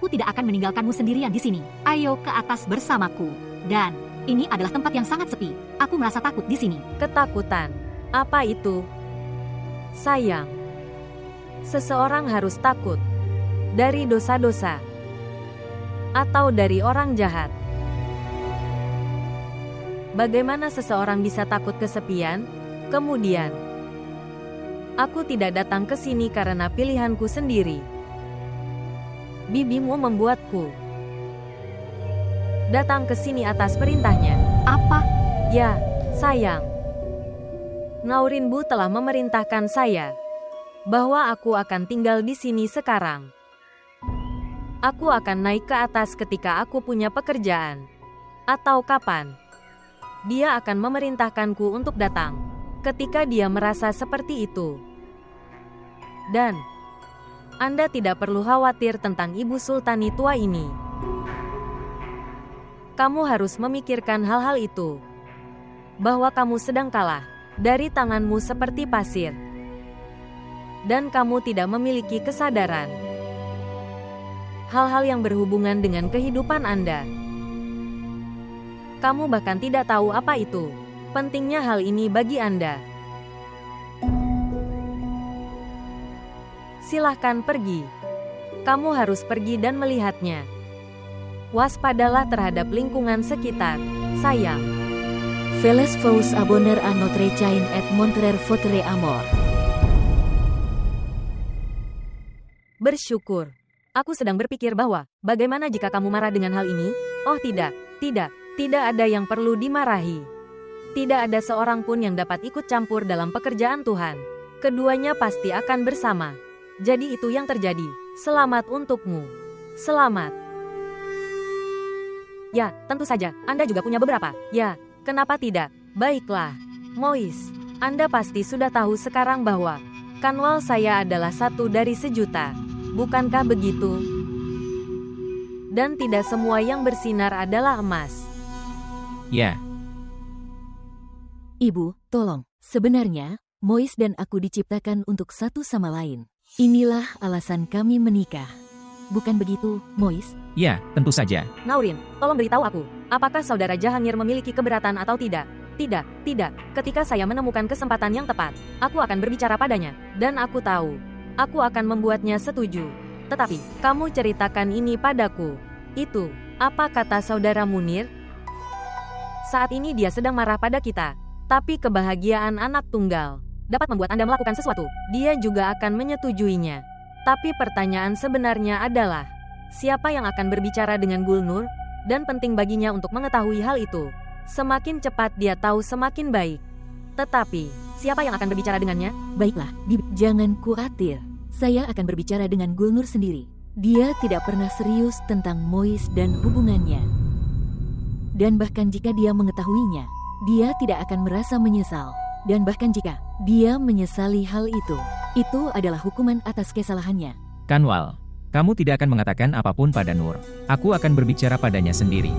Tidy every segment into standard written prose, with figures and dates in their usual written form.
Aku tidak akan meninggalkanmu sendirian di sini. Ayo ke atas bersamaku. Dan ini adalah tempat yang sangat sepi. Aku merasa takut di sini. Ketakutan? Apa itu? Sayang, seseorang harus takut dari dosa-dosa atau dari orang jahat. Bagaimana seseorang bisa takut kesepian? Kemudian, aku tidak datang ke sini karena pilihanku sendiri. Bibimu membuatku datang ke sini atas perintahnya. Apa? Ya, sayang. Naurin Bu telah memerintahkan saya bahwa aku akan tinggal di sini sekarang. Aku akan naik ke atas ketika aku punya pekerjaan. Atau kapan. Dia akan memerintahkanku untuk datang ketika dia merasa seperti itu. Dan Anda tidak perlu khawatir tentang Ibu Sultani tua ini. Kamu harus memikirkan hal-hal itu. Bahwa kamu sedang kalah dari tanganmu seperti pasir. Dan kamu tidak memiliki kesadaran. Hal-hal yang berhubungan dengan kehidupan Anda. Kamu bahkan tidak tahu apa itu. Pentingnya hal ini bagi Anda. Silahkan pergi. Kamu harus pergi dan melihatnya. Waspadalah terhadap lingkungan sekitar, sayang. Faites vous abonner à notre chaîne et montrer votre amour. Bersyukur. Aku sedang berpikir bahwa, bagaimana jika kamu marah dengan hal ini? Oh tidak, tidak ada yang perlu dimarahi. Tidak ada seorang pun yang dapat ikut campur dalam pekerjaan Tuhan. Keduanya pasti akan bersama. Jadi itu yang terjadi. Selamat untukmu. Selamat. Ya, tentu saja, Anda juga punya beberapa. Ya, kenapa tidak? Baiklah. Mois, Anda pasti sudah tahu sekarang bahwa kanwal saya adalah satu dari sejuta. Bukankah begitu? Dan tidak semua yang bersinar adalah emas. Ya. Ibu, tolong. Sebenarnya, Mois dan aku diciptakan untuk satu sama lain. Inilah alasan kami menikah. Bukan begitu, Mois? Ya, tentu saja. Naurin, tolong beritahu aku, apakah saudara Jahangir memiliki keberatan atau tidak? Tidak. Ketika saya menemukan kesempatan yang tepat, aku akan berbicara padanya. Dan aku tahu, aku akan membuatnya setuju. Tetapi, kamu ceritakan ini padaku. Itu, apa kata saudara Munir? Saat ini dia sedang marah pada kita. Tapi kebahagiaan anak tunggal dapat membuat Anda melakukan sesuatu. Dia juga akan menyetujuinya. Tapi pertanyaan sebenarnya adalah, siapa yang akan berbicara dengan Gulnur? Dan penting baginya untuk mengetahui hal itu. Semakin cepat dia tahu semakin baik. Tetapi, siapa yang akan berbicara dengannya? Baiklah, jangan khawatir. Saya akan berbicara dengan Gulnur sendiri. Dia tidak pernah serius tentang Mois dan hubungannya. Dan bahkan jika dia mengetahuinya, dia tidak akan merasa menyesal. Dan bahkan jika dia menyesali hal itu adalah hukuman atas kesalahannya. Kanwal, kamu tidak akan mengatakan apapun pada Nur. Aku akan berbicara padanya sendiri.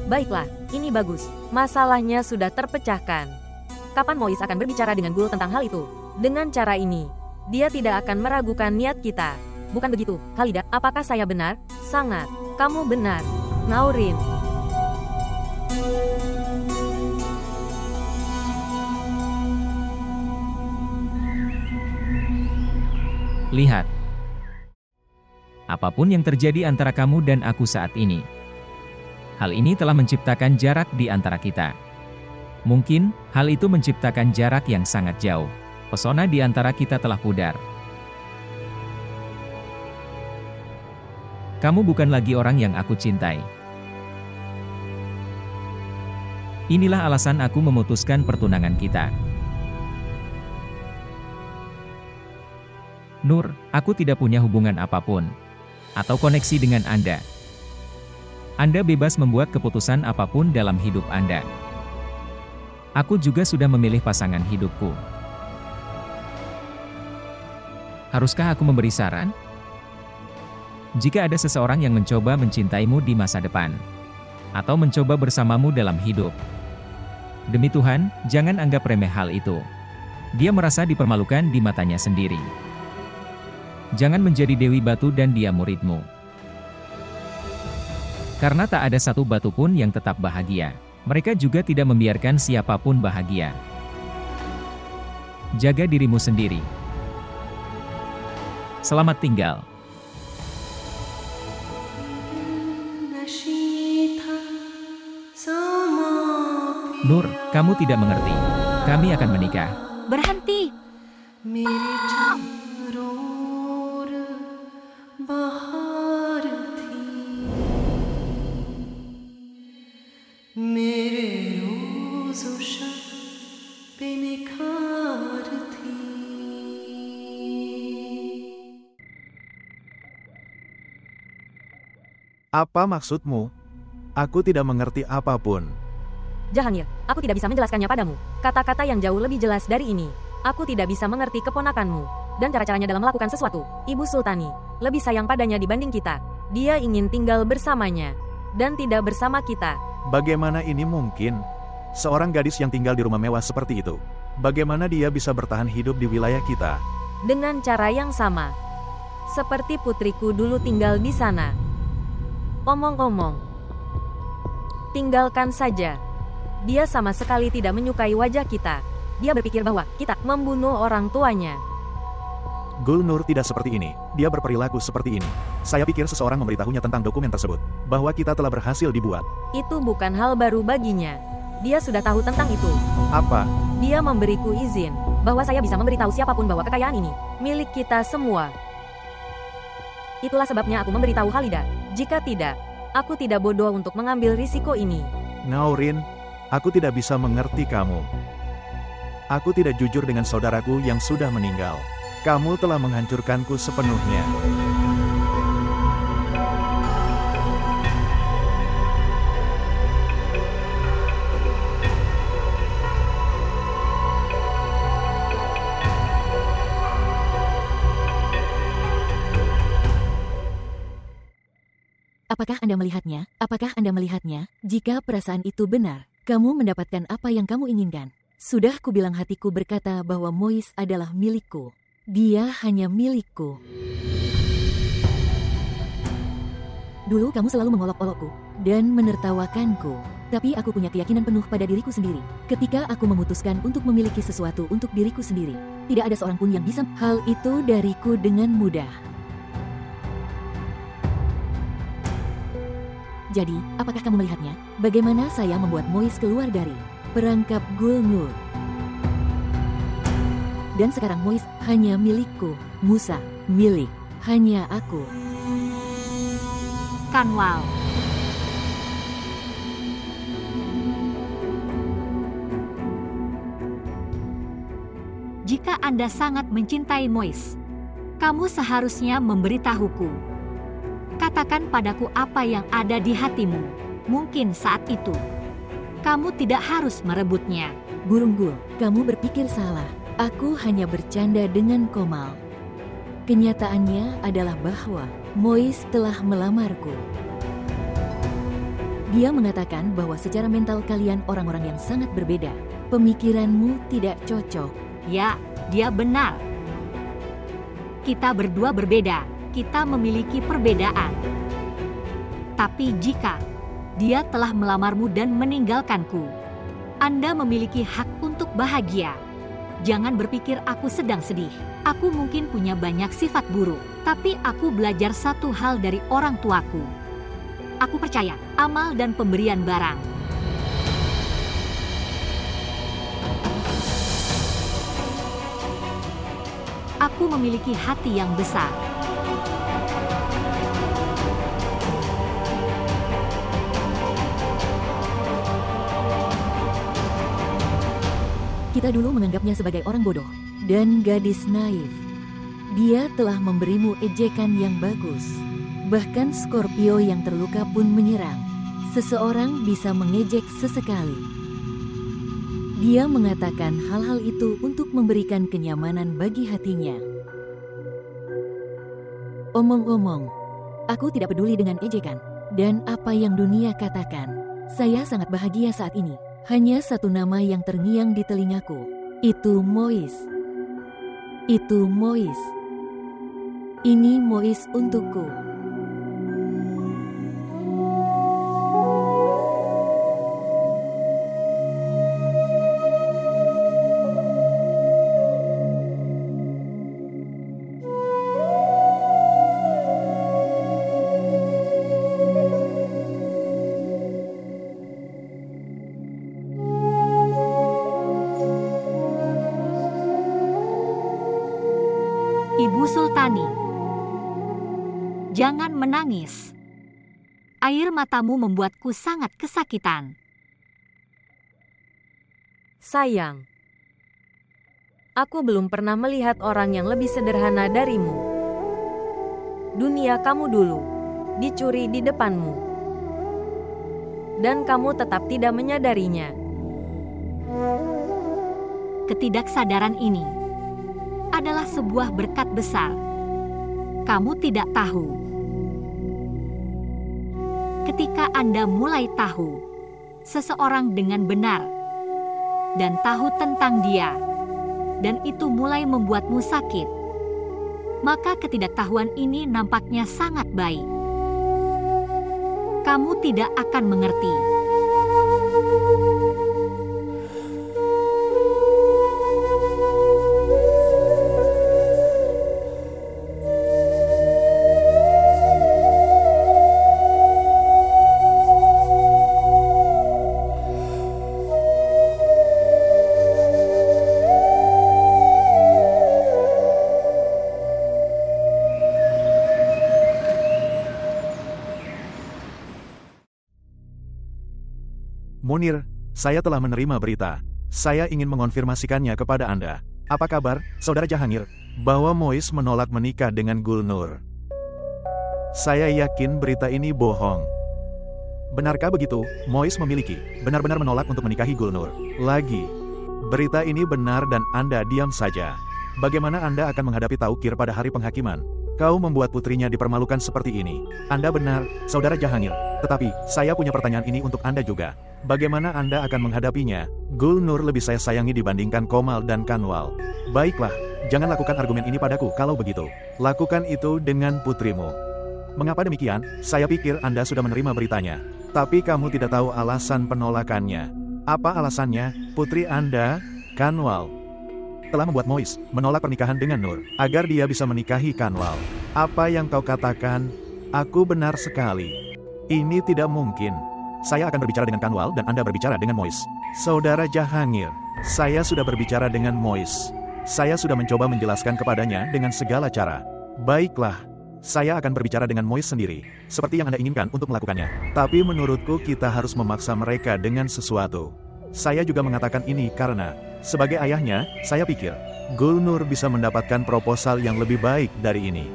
Baiklah, ini bagus. Masalahnya sudah terpecahkan. Kapan Mois akan berbicara dengan Gul tentang hal itu? Dengan cara ini, dia tidak akan meragukan niat kita. Bukan begitu, Khalida? Apakah saya benar? Sangat. Kamu benar. Naurin. Lihat. Apapun yang terjadi antara kamu dan aku saat ini, hal ini telah menciptakan jarak di antara kita. Mungkin, hal itu menciptakan jarak yang sangat jauh. Pesona di antara kita telah pudar. Kamu bukan lagi orang yang aku cintai. Inilah alasan aku memutuskan pertunangan kita. Nur, aku tidak punya hubungan apapun atau koneksi dengan Anda. Anda bebas membuat keputusan apapun dalam hidup Anda. Aku juga sudah memilih pasangan hidupku. Haruskah aku memberi saran? Jika ada seseorang yang mencoba mencintaimu di masa depan, atau mencoba bersamamu dalam hidup, demi Tuhan, jangan anggap remeh hal itu. Dia merasa dipermalukan di matanya sendiri. Jangan menjadi Dewi Batu dan dia muridmu. Karena tak ada satu batu pun yang tetap bahagia. Mereka juga tidak membiarkan siapapun bahagia. Jaga dirimu sendiri. Selamat tinggal. Nur, kamu tidak mengerti. Kami akan menikah. Berhenti! Apa maksudmu? Aku tidak mengerti apapun. Jahangir, aku tidak bisa menjelaskannya padamu. Kata-kata yang jauh lebih jelas dari ini. Aku tidak bisa mengerti keponakanmu. Dan cara-caranya dalam melakukan sesuatu. Ibu Sultani lebih sayang padanya dibanding kita. Dia ingin tinggal bersamanya. Dan tidak bersama kita. Bagaimana ini mungkin? Seorang gadis yang tinggal di rumah mewah seperti itu. Bagaimana dia bisa bertahan hidup di wilayah kita? Dengan cara yang sama. Seperti putriku dulu tinggal di sana. Omong-omong. Tinggalkan saja. Dia sama sekali tidak menyukai wajah kita. Dia berpikir bahwa kita membunuh orang tuanya. Gulnur tidak seperti ini. Dia berperilaku seperti ini. Saya pikir seseorang memberitahunya tentang dokumen tersebut. Bahwa kita telah berhasil dibuat. Itu bukan hal baru baginya. Dia sudah tahu tentang itu. Apa? Dia memberiku izin bahwa saya bisa memberitahu siapapun bahwa kekayaan ini milik kita semua. Itulah sebabnya aku memberitahu Khalida. Jika tidak, aku tidak bodoh untuk mengambil risiko ini. Ngaurin, aku tidak bisa mengerti kamu. Aku tidak jujur dengan saudaraku yang sudah meninggal. Kamu telah menghancurkanku sepenuhnya. Apakah Anda melihatnya? Apakah Anda melihatnya? Jika perasaan itu benar, kamu mendapatkan apa yang kamu inginkan. Sudah kubilang hatiku berkata bahwa Mois adalah milikku. Dia hanya milikku. Dulu kamu selalu mengolok-olokku dan menertawakanku. Tapi aku punya keyakinan penuh pada diriku sendiri. Ketika aku memutuskan untuk memiliki sesuatu untuk diriku sendiri, tidak ada seorang pun yang bisa hal itu dariku dengan mudah. Jadi, apakah kamu melihatnya? Bagaimana saya membuat Mois keluar dari perangkap Gulnur? Dan sekarang Mois hanya milikku. Musa, milik hanya aku. Kanwal. Jika Anda sangat mencintai Mois, kamu seharusnya memberitahuku. Katakan padaku apa yang ada di hatimu. Mungkin saat itu, kamu tidak harus merebutnya. Burung Gul, kamu berpikir salah. Aku hanya bercanda dengan Komal. Kenyataannya adalah bahwa Mois telah melamarku. Dia mengatakan bahwa secara mental kalian orang-orang yang sangat berbeda. Pemikiranmu tidak cocok. Ya, dia benar. Kita berdua berbeda. Kita memiliki perbedaan. Tapi jika dia telah melamarmu dan meninggalkanku, Anda memiliki hak untuk bahagia. Jangan berpikir aku sedang sedih. Aku mungkin punya banyak sifat buruk, tapi aku belajar satu hal dari orang tuaku. Aku percaya amal dan pemberian barang. Aku memiliki hati yang besar. Kita dulu menganggapnya sebagai orang bodoh dan gadis naif. Dia telah memberimu ejekan yang bagus. Bahkan Scorpio yang terluka pun menyerang. Seseorang bisa mengejek sesekali. Dia mengatakan hal-hal itu untuk memberikan kenyamanan bagi hatinya. Omong-omong, aku tidak peduli dengan ejekan dan apa yang dunia katakan. Saya sangat bahagia saat ini. Hanya satu nama yang terngiang di telingaku. Itu Mois. Itu Mois. Ini Mois untukku. Ibu Sultani, jangan menangis. Air matamu membuatku sangat kesakitan. Sayang, aku belum pernah melihat orang yang lebih sederhana darimu. Dunia kamu dulu dicuri di depanmu, dan kamu tetap tidak menyadarinya. Ketidaksadaran ini adalah sebuah berkat besar. Kamu tidak tahu. Ketika Anda mulai tahu seseorang dengan benar dan tahu tentang dia, dan itu mulai membuatmu sakit, maka ketidaktahuan ini nampaknya sangat baik. Kamu tidak akan mengerti. Munir, saya telah menerima berita. Saya ingin mengonfirmasikannya kepada Anda. Apa kabar, Saudara Jahangir, bahwa Mois menolak menikah dengan Gulnur? Saya yakin berita ini bohong. Benarkah begitu? Mois benar-benar menolak untuk menikahi Gulnur. Lagi, berita ini benar dan Anda diam saja. Bagaimana Anda akan menghadapi Taukir pada hari penghakiman? Kau membuat putrinya dipermalukan seperti ini. Anda benar, Saudara Jahangir. Tetapi, saya punya pertanyaan ini untuk Anda juga. Bagaimana Anda akan menghadapinya? Gulnur lebih saya sayangi dibandingkan Komal dan Kanwal. Baiklah, jangan lakukan argumen ini padaku kalau begitu. Lakukan itu dengan putrimu. Mengapa demikian? Saya pikir Anda sudah menerima beritanya. Tapi kamu tidak tahu alasan penolakannya. Apa alasannya? Putri Anda, Kanwal, telah membuat Mois menolak pernikahan dengan Nur, agar dia bisa menikahi Kanwal. Apa yang kau katakan? Aku benar sekali. Ini tidak mungkin. Saya akan berbicara dengan Kanwal dan Anda berbicara dengan Mois. Saudara Jahangir, saya sudah berbicara dengan Mois. Saya sudah mencoba menjelaskan kepadanya dengan segala cara. Baiklah, saya akan berbicara dengan Mois sendiri, seperti yang Anda inginkan untuk melakukannya. Tapi menurutku kita harus memaksa mereka dengan sesuatu. Saya juga mengatakan ini karena, sebagai ayahnya, saya pikir, Gulnur bisa mendapatkan proposal yang lebih baik dari ini.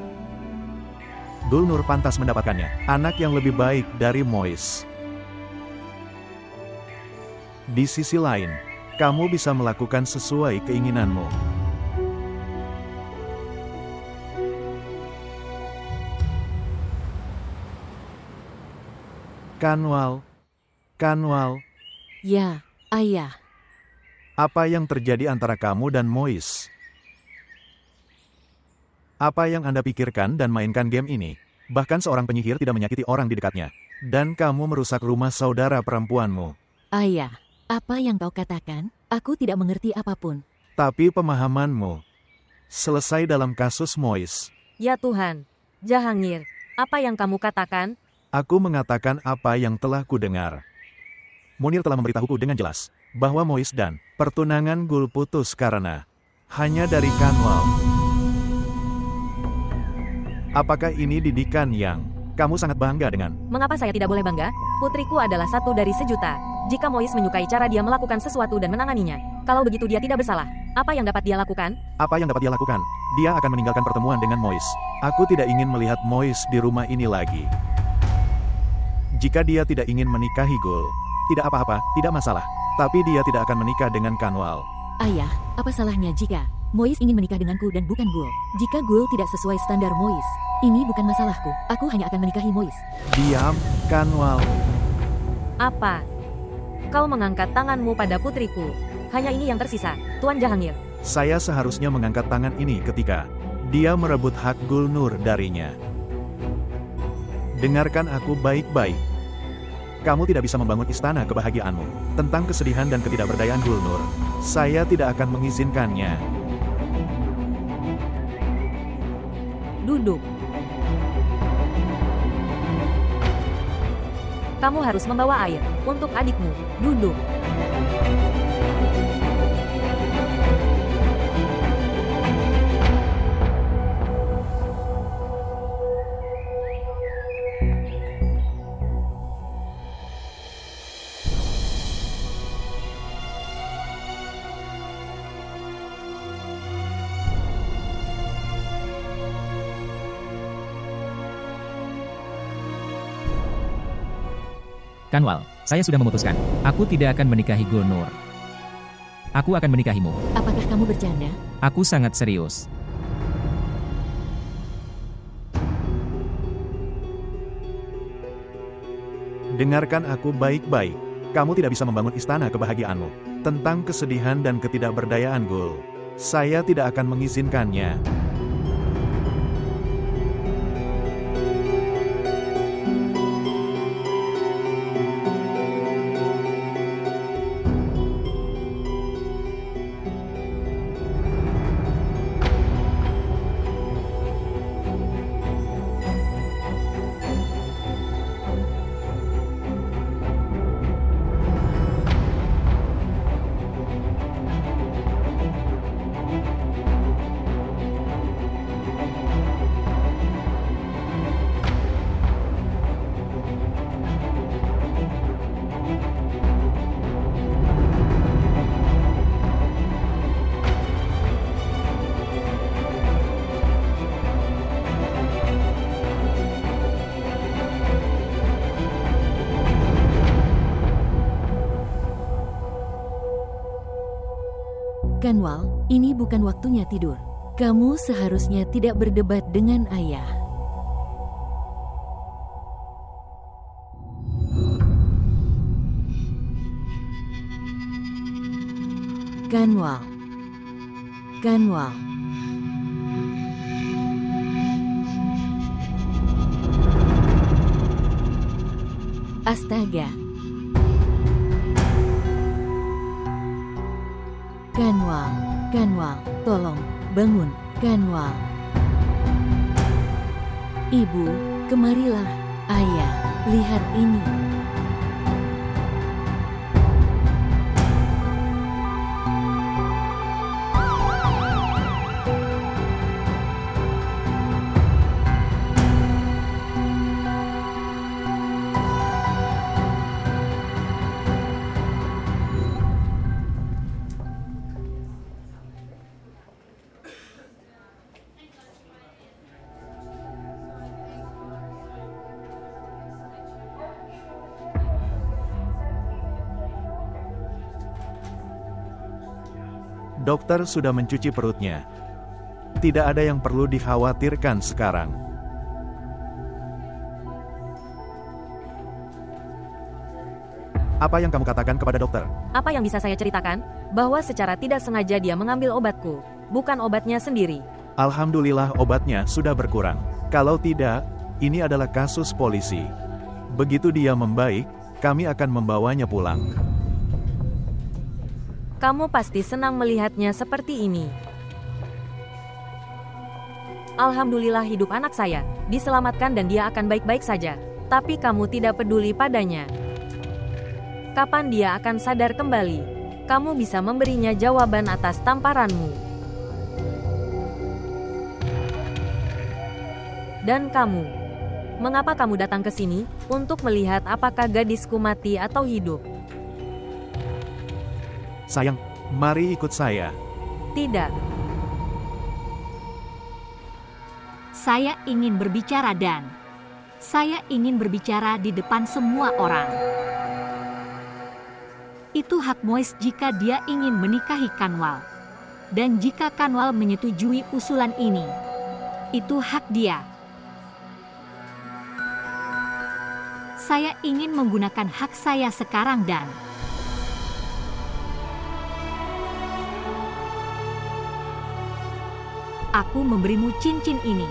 Gulnur pantas mendapatkannya, anak yang lebih baik dari Mois. Di sisi lain, kamu bisa melakukan sesuai keinginanmu. Kanwal. Ya, ayah. Apa yang terjadi antara kamu dan Mois? Apa yang Anda pikirkan dan mainkan game ini? Bahkan seorang penyihir tidak menyakiti orang di dekatnya. Dan kamu merusak rumah saudara perempuanmu. Ayah, apa yang kau katakan? Aku tidak mengerti apapun. Tapi pemahamanmu selesai dalam kasus Mois. Ya Tuhan, Jahangir, apa yang kamu katakan? Aku mengatakan apa yang telah kudengar. Munir telah memberitahuku dengan jelas bahwa Mois dan pertunangan Gul putus karena hanya dari Kanwal. Apakah ini didikan yang kamu sangat bangga dengan? Mengapa saya tidak boleh bangga? Putriku adalah satu dari sejuta. Jika Mois menyukai cara dia melakukan sesuatu dan menanganinya, kalau begitu dia tidak bersalah. Apa yang dapat dia lakukan? Apa yang dapat dia lakukan? Dia akan meninggalkan pertemuan dengan Mois. Aku tidak ingin melihat Mois di rumah ini lagi. Jika dia tidak ingin menikahi Gul, tidak apa-apa, tidak masalah. Tapi dia tidak akan menikah dengan Kanwal. Ayah, apa salahnya jika Mois ingin menikah denganku dan bukan Gul? Jika Gul tidak sesuai standar Mois, ini bukan masalahku. Aku hanya akan menikahi Mois. Diam, Kanwal. Apa? Kau mengangkat tanganmu pada putriku. Hanya ini yang tersisa, Tuan Jahangir. Saya seharusnya mengangkat tangan ini ketika Dia merebut hak Gulnur darinya. Dengarkan aku baik-baik. Kamu tidak bisa membangun istana kebahagiaanmu. Tentang kesedihan dan ketidakberdayaan Gulnur, saya tidak akan mengizinkannya. Duduk. Kamu harus membawa air untuk adikmu. Duduk. Kanwal, saya sudah memutuskan. Aku tidak akan menikahi Gulnur. Aku akan menikahimu. Apakah kamu bercanda? Aku sangat serius. Dengarkan aku baik-baik. Kamu tidak bisa membangun istana kebahagiaanmu. Tentang kesedihan dan ketidakberdayaan Gul, saya tidak akan mengizinkannya. Kanwal, ini bukan waktunya tidur. Kamu seharusnya tidak berdebat dengan ayah. Kanwal. Kanwal. Astaga. Kanwal, Kanwal, tolong, bangun, Kanwal. Ibu, kemarilah, ayah, lihat ini. Dokter sudah mencuci perutnya. Tidak ada yang perlu dikhawatirkan sekarang. Apa yang kamu katakan kepada dokter? Apa yang bisa saya ceritakan? Bahwa secara tidak sengaja dia mengambil obatku, bukan obatnya sendiri. Alhamdulillah obatnya sudah berkurang. Kalau tidak, ini adalah kasus polisi. Begitu dia membaik, kami akan membawanya pulang. Kamu pasti senang melihatnya seperti ini. Alhamdulillah hidup anak saya diselamatkan dan dia akan baik-baik saja. Tapi kamu tidak peduli padanya. Kapan dia akan sadar kembali? Kamu bisa memberinya jawaban atas tamparanmu. Dan kamu, mengapa kamu datang ke sini? Untuk melihat apakah gadisku mati atau hidup? Sayang, mari ikut saya. Tidak. Saya ingin berbicara dan saya ingin berbicara di depan semua orang. Itu hak Mois jika dia ingin menikahi Kanwal. Dan jika Kanwal menyetujui usulan ini, itu hak dia. Saya ingin menggunakan hak saya sekarang dan aku memberimu cincin ini.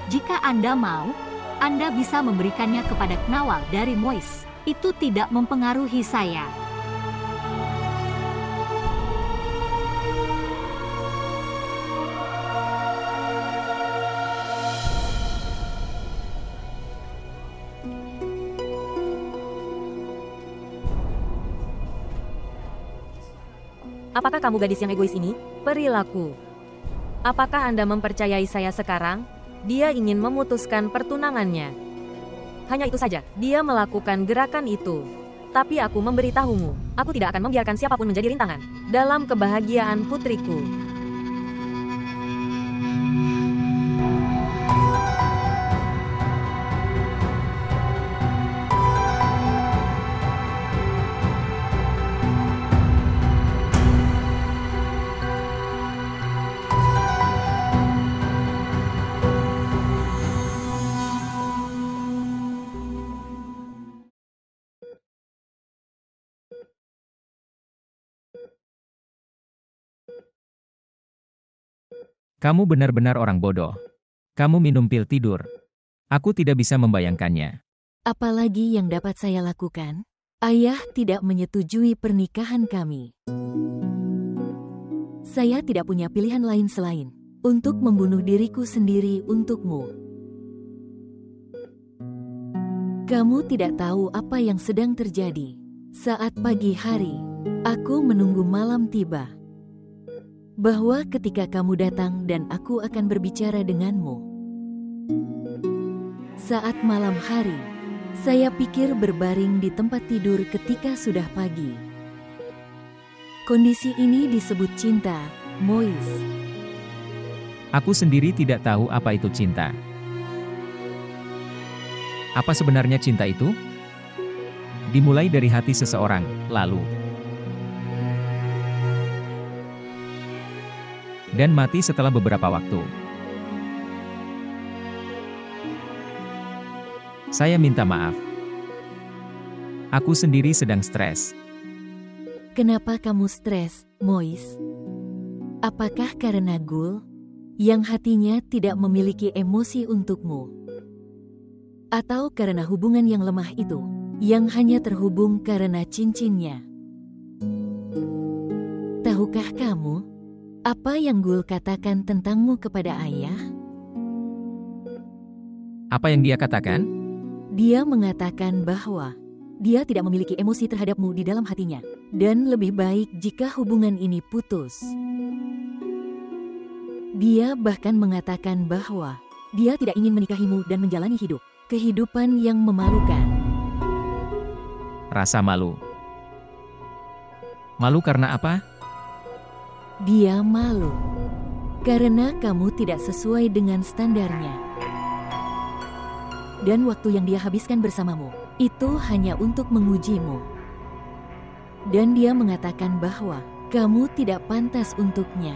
Jika Anda mau, Anda bisa memberikannya kepada Knawal dari Mois. Itu tidak mempengaruhi saya. Apakah kamu gadis yang egois ini? Perilaku. Apakah Anda mempercayai saya sekarang? Dia ingin memutuskan pertunangannya. Hanya itu saja, dia melakukan gerakan itu. Tapi aku memberitahumu, aku tidak akan membiarkan siapapun menjadi rintangan dalam kebahagiaan putriku. Kamu benar-benar orang bodoh. Kamu minum pil tidur. Aku tidak bisa membayangkannya. Apalagi yang dapat saya lakukan? Ayah tidak menyetujui pernikahan kami. Saya tidak punya pilihan lain selain untuk membunuh diriku sendiri untukmu. Kamu tidak tahu apa yang sedang terjadi. Saat pagi hari, aku menunggu malam tiba. Bahwa ketika kamu datang dan aku akan berbicara denganmu. Saat malam hari, saya pikir berbaring di tempat tidur ketika sudah pagi. Kondisi ini disebut cinta, Mois. Aku sendiri tidak tahu apa itu cinta. Apa sebenarnya cinta itu? Dimulai dari hati seseorang, lalu dan mati setelah beberapa waktu. Saya minta maaf. Aku sendiri sedang stres. Kenapa kamu stres, Mois? Apakah karena Gul, yang hatinya tidak memiliki emosi untukmu? Atau karena hubungan yang lemah itu, yang hanya terhubung karena cincinnya? Tahukah kamu apa yang Gul katakan tentangmu kepada ayah? Apa yang dia katakan? Dia mengatakan bahwa dia tidak memiliki emosi terhadapmu di dalam hatinya, dan lebih baik jika hubungan ini putus. Dia bahkan mengatakan bahwa dia tidak ingin menikahimu dan menjalani kehidupan yang memalukan. Rasa malu. Malu karena apa? Dia malu karena kamu tidak sesuai dengan standarnya. Dan waktu yang dia habiskan bersamamu, itu hanya untuk mengujimu. Dan dia mengatakan bahwa kamu tidak pantas untuknya.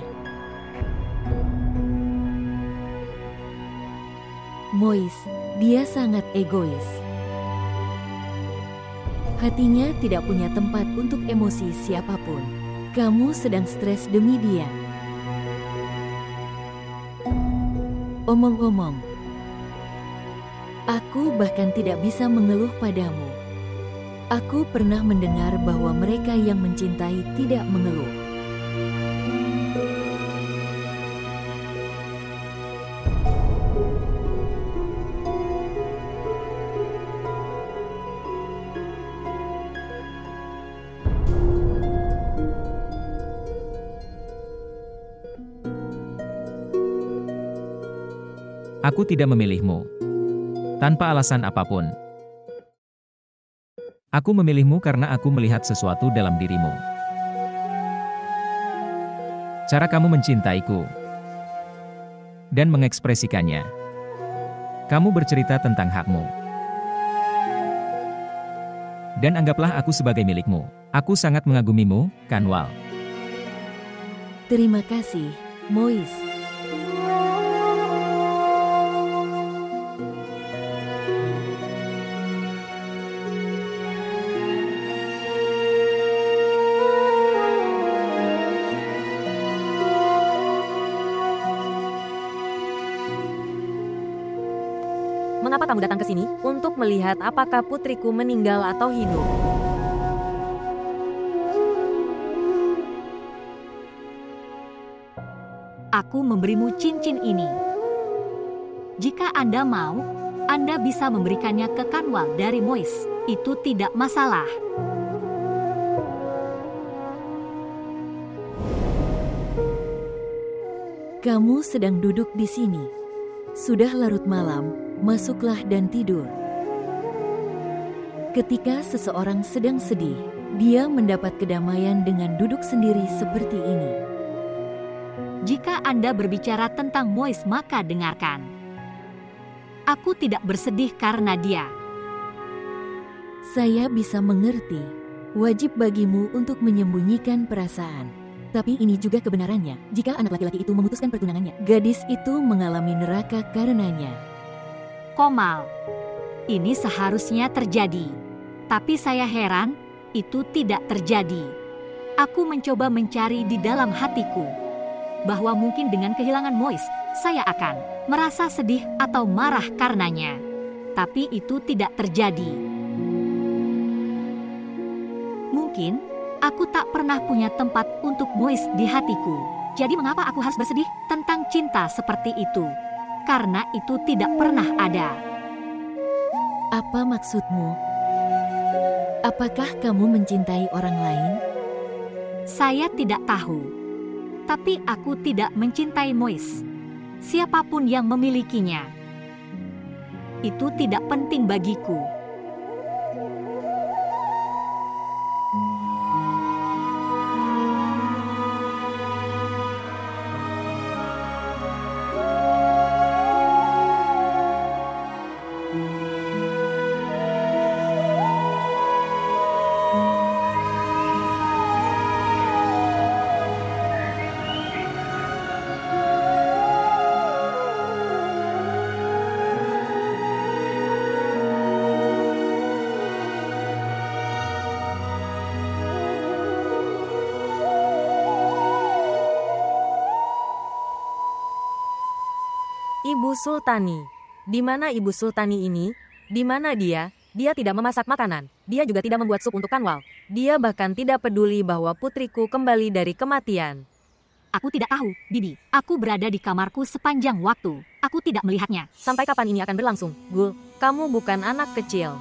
Mois, dia sangat egois. Hatinya tidak punya tempat untuk emosi siapapun. Kamu sedang stres demi dia. Omong-omong, aku bahkan tidak bisa mengeluh padamu. Aku pernah mendengar bahwa mereka yang mencintai tidak mengeluh. Aku tidak memilihmu. Tanpa alasan apapun. Aku memilihmu karena aku melihat sesuatu dalam dirimu. Cara kamu mencintaiku. Dan mengekspresikannya. Kamu bercerita tentang hakmu. Dan anggaplah aku sebagai milikmu. Aku sangat mengagumimu, Kanwal. Terima kasih, Mois. Mengapa kamu datang ke sini? Untuk melihat apakah putriku meninggal atau hidup. Aku memberimu cincin ini. Jika Anda mau, Anda bisa memberikannya ke Kanwal dari Mois. Itu tidak masalah. Kamu sedang duduk di sini. Sudah larut malam, masuklah dan tidur. Ketika seseorang sedang sedih, dia mendapat kedamaian dengan duduk sendiri seperti ini. Jika Anda berbicara tentang Mois, maka dengarkan. Aku tidak bersedih karena dia. Saya bisa mengerti. Wajib bagimu untuk menyembunyikan perasaan. Tapi ini juga kebenarannya. Jika anak laki-laki itu memutuskan pertunangannya, gadis itu mengalami neraka karenanya. Komal, ini seharusnya terjadi. Tapi saya heran, itu tidak terjadi. Aku mencoba mencari di dalam hatiku bahwa mungkin dengan kehilangan Mois, saya akan merasa sedih atau marah karenanya. Tapi itu tidak terjadi. Mungkin aku tak pernah punya tempat untuk Mois di hatiku. Jadi mengapa aku harus bersedih tentang cinta seperti itu? Karena itu tidak pernah ada. Apa maksudmu? Apakah kamu mencintai orang lain? Saya tidak tahu. Tapi aku tidak mencintai Mois. Siapapun yang memilikinya, itu tidak penting bagiku. Ibu Sultani. Di mana Ibu Sultani ini? Di mana dia? Dia tidak memasak makanan. Dia juga tidak membuat sup untuk Kanwal. Dia bahkan tidak peduli bahwa putriku kembali dari kematian. Aku tidak tahu, Bibi. Aku berada di kamarku sepanjang waktu. Aku tidak melihatnya. Sampai kapan ini akan berlangsung? Gul, kamu bukan anak kecil.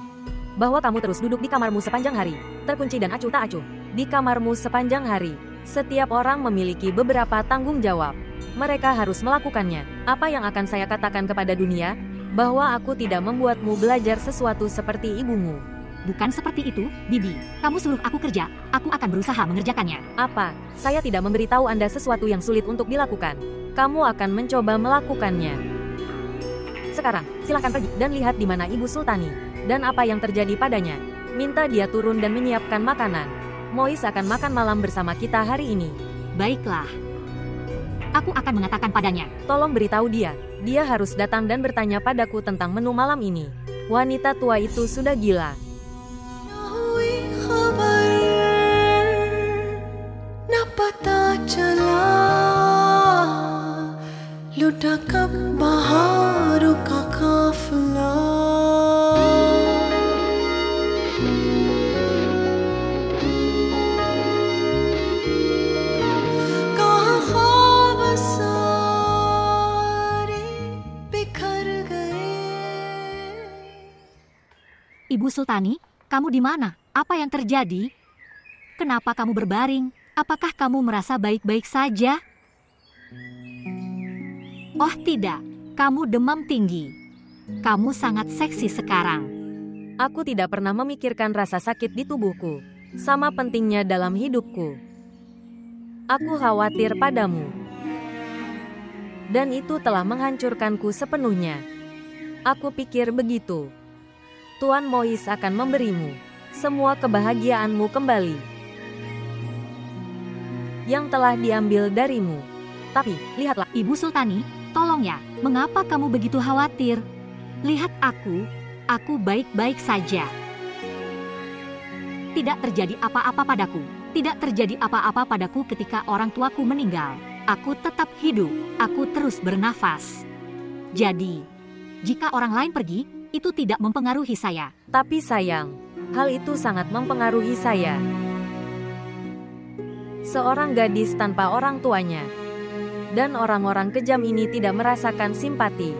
Bahwa kamu terus duduk di kamarmu sepanjang hari, terkunci dan acuh tak acuh. Di kamarmu sepanjang hari. Setiap orang memiliki beberapa tanggung jawab. Mereka harus melakukannya. Apa yang akan saya katakan kepada dunia? Bahwa aku tidak membuatmu belajar sesuatu seperti ibumu. Bukan seperti itu, Bibi. Kamu suruh aku kerja, aku akan berusaha mengerjakannya. Apa? Saya tidak memberitahu Anda sesuatu yang sulit untuk dilakukan. Kamu akan mencoba melakukannya. Sekarang, silahkan pergi dan lihat di mana Ibu Sultani. Dan apa yang terjadi padanya. Minta dia turun dan menyiapkan makanan. Mois akan makan malam bersama kita hari ini. Baiklah. Aku akan mengatakan padanya. Tolong beritahu dia. Dia harus datang dan bertanya padaku tentang menu malam ini. Wanita tua itu sudah gila. Ibu Sultani, kamu di mana? Apa yang terjadi? Kenapa kamu berbaring? Apakah kamu merasa baik-baik saja? Oh tidak, kamu demam tinggi. Kamu sangat seksi sekarang. Aku tidak pernah memikirkan rasa sakit di tubuhku. Sama pentingnya dalam hidupku. Aku khawatir padamu. Dan itu telah menghancurkanku sepenuhnya. Aku pikir begitu. Tuan Mois akan memberimu semua kebahagiaanmu kembali yang telah diambil darimu. Tapi, lihatlah. Ibu Sultani, tolong ya, mengapa kamu begitu khawatir? Lihat aku baik-baik saja. Tidak terjadi apa-apa padaku. Tidak terjadi apa-apa padaku ketika orang tuaku meninggal. Aku tetap hidup, aku terus bernafas. Jadi, Jika orang lain pergi, itu tidak mempengaruhi saya. Tapi sayang, hal itu sangat mempengaruhi saya. Seorang gadis tanpa orang tuanya. Dan orang-orang kejam ini tidak merasakan simpati.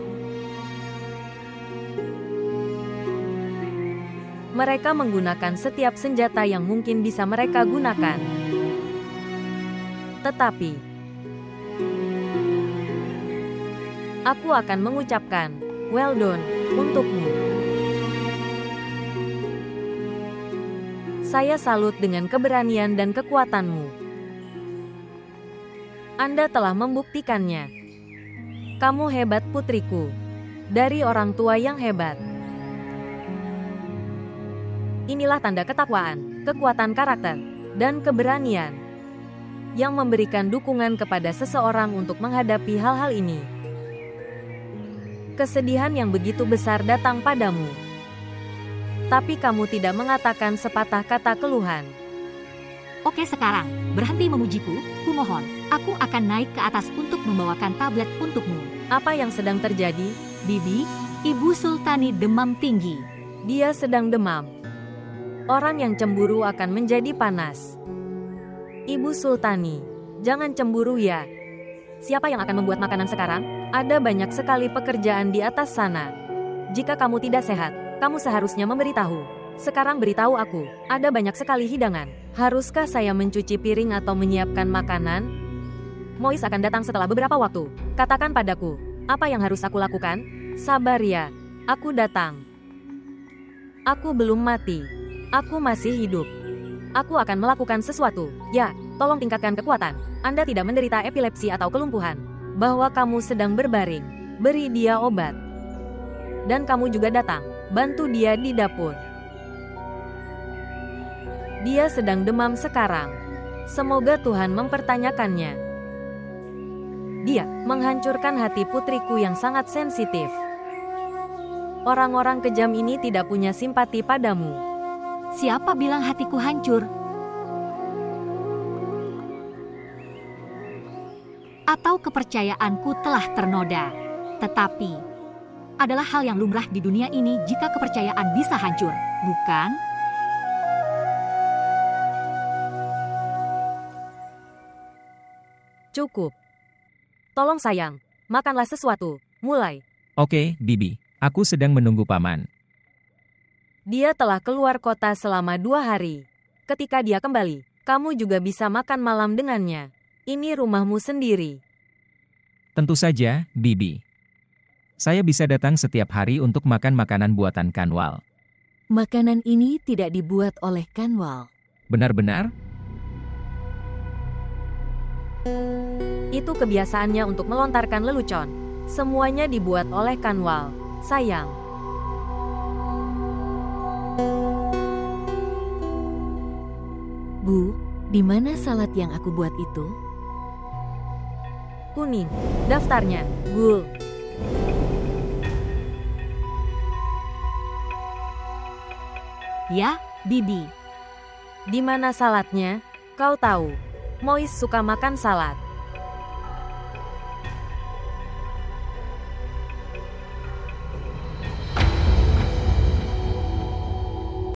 Mereka menggunakan setiap senjata yang mungkin bisa mereka gunakan. Tetapi, aku akan mengucapkan, well done, untukmu. Saya salut dengan keberanian dan kekuatanmu. Anda telah membuktikannya. Kamu hebat putriku. Dari orang tua yang hebat. Inilah tanda ketakwaan, kekuatan karakter, dan keberanian yang memberikan dukungan kepada seseorang untuk menghadapi hal-hal ini. Kesedihan yang begitu besar datang padamu. Tapi kamu tidak mengatakan sepatah kata keluhan. Oke, sekarang, berhenti memujiku, kumohon. Aku akan naik ke atas untuk membawakan tablet untukmu. Apa yang sedang terjadi? Bibi, Ibu Sultani demam tinggi. Dia sedang demam. Orang yang cemburu akan menjadi panas. Ibu Sultani, jangan cemburu ya. Siapa yang akan membuat makanan sekarang? Ada banyak sekali pekerjaan di atas sana. Jika kamu tidak sehat, kamu seharusnya memberitahu. Sekarang beritahu aku, ada banyak sekali hidangan. Haruskah saya mencuci piring atau menyiapkan makanan? Mois akan datang setelah beberapa waktu. Katakan padaku, apa yang harus aku lakukan? Sabar ya, aku datang. Aku belum mati. Aku masih hidup. Aku akan melakukan sesuatu. Ya, tolong tingkatkan kekuatan. Anda tidak menderita epilepsi atau kelumpuhan. Bahwa kamu sedang berbaring. Beri dia obat. Dan kamu juga datang. Bantu dia di dapur. Dia sedang demam sekarang. Semoga Tuhan mempertanyakannya. Dia menghancurkan hati putriku yang sangat sensitif. Orang-orang kejam ini tidak punya simpati padamu. Siapa bilang hatiku hancur? Atau kepercayaanku telah ternoda? Tetapi, adalah hal yang lumrah di dunia ini jika kepercayaan bisa hancur, bukan? Cukup. Tolong sayang, makanlah sesuatu. Mulai. Oke, Bibi. Aku sedang menunggu paman. Dia telah keluar kota selama 2 hari. Ketika dia kembali, kamu juga bisa makan malam dengannya. Ini rumahmu sendiri. Tentu saja, Bibi. Saya bisa datang setiap hari untuk makan makanan buatan Kanwal. Makanan ini tidak dibuat oleh Kanwal. Benar-benar? Itu kebiasaannya untuk melontarkan lelucon. Semuanya dibuat oleh Kanwal. Sayang. Bu, di mana salad yang aku buat itu? Kuning. Daftarnya. Gul. Ya, Bibi. Di mana saladnya? Kau tahu, Mois suka makan salad.